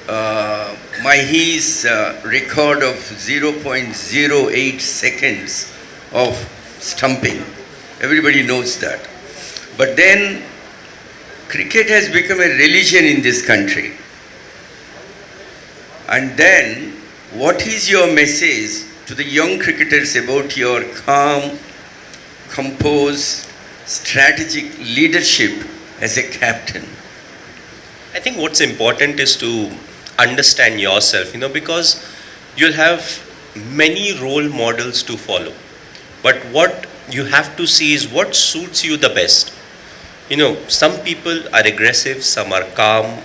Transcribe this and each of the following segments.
Mahi's record of 0.08 seconds of stumping. Everybody knows that. But then cricket has become a religion in this country. And then what is your message to the young cricketers about your calm, composed, strategic leadership as a captain? I think what's important is to understand yourself, because you'll have many role models to follow. But what you have to see is what suits you the best. Some people are aggressive, some are calm,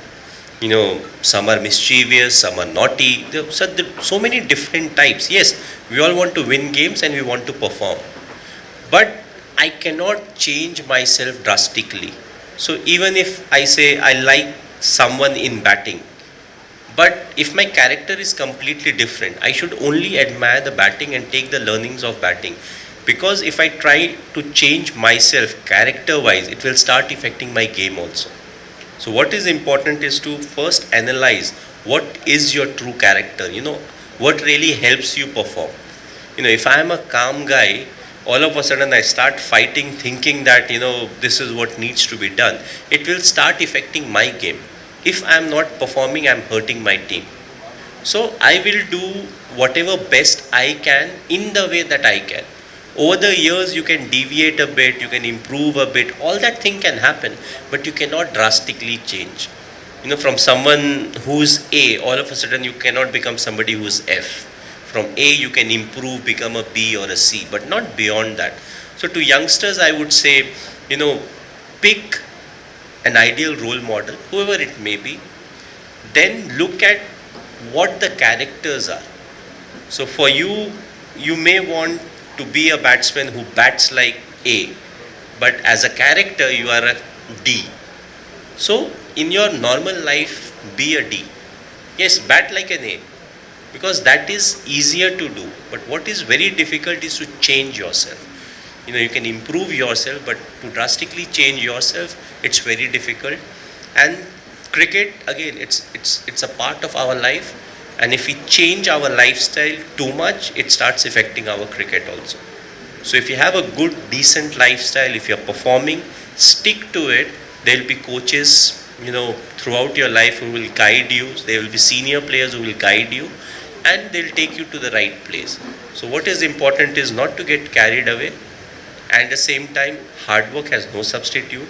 some are mischievous, some are naughty. There are so many different types. Yes, we all want to win games and we want to perform. But I cannot change myself drastically. So even if I say I like someone in batting, but if my character is completely different, I should only admire the batting and take the learnings of batting. Because if I try to change myself character wise, it will start affecting my game also. So what is important is to first analyze what is your true character, what really helps you perform. If I am a calm guy, all of a sudden I start fighting thinking that, this is what needs to be done, it will start affecting my game. If I am not performing, I am hurting my team. So I will do whatever best I can in the way that I can. Over the years, you can deviate a bit, you can improve a bit, all that thing can happen, but you cannot drastically change. From someone who's A, all of a sudden you cannot become somebody who's F. From A, you can improve, become a B or a C, but not beyond that. So to youngsters, I would say, pick an ideal role model, whoever it may be, then look at what the characters are. So for you, you may want to be a batsman who bats like A, but as a character, you are a D. So in your normal life, be a D. Yes, bat like an A, because that is easier to do. But what is very difficult is to change yourself. You can improve yourself, but to drastically change yourself, it's very difficult. And cricket, again, it's a part of our life. And if we change our lifestyle too much, it starts affecting our cricket also. So if you have a good, decent lifestyle, if you're performing, stick to it. There'll be coaches, throughout your life who will guide you. There will be senior players who will guide you, and they'll take you to the right place. So what is important is not to get carried away. And at the same time, hard work has no substitute.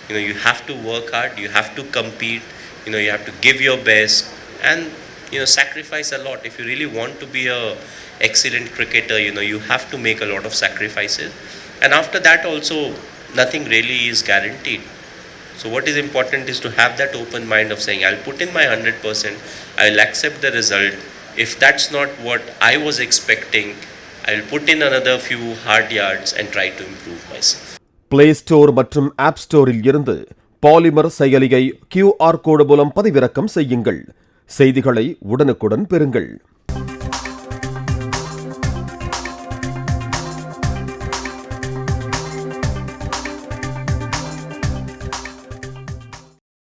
You have to work hard, you have to compete, you have to give your best, and sacrifice a lot. If you really want to be a excellent cricketer, you have to make a lot of sacrifices. And after that also, nothing really is guaranteed. So what is important is to have that open mind of saying, I'll put in my 100%, I'll accept the result. If that's not what I was expecting, I'll put in another few hard yards and try to improve myself. Play Store மற்றும் App Storeல் இருந்து polymer செயலியை QR கோடு மூலம் பதிவிறக்கம் செய்யுங்கள். செய்திகளை உடனுக்குடன் பெறுங்கள்.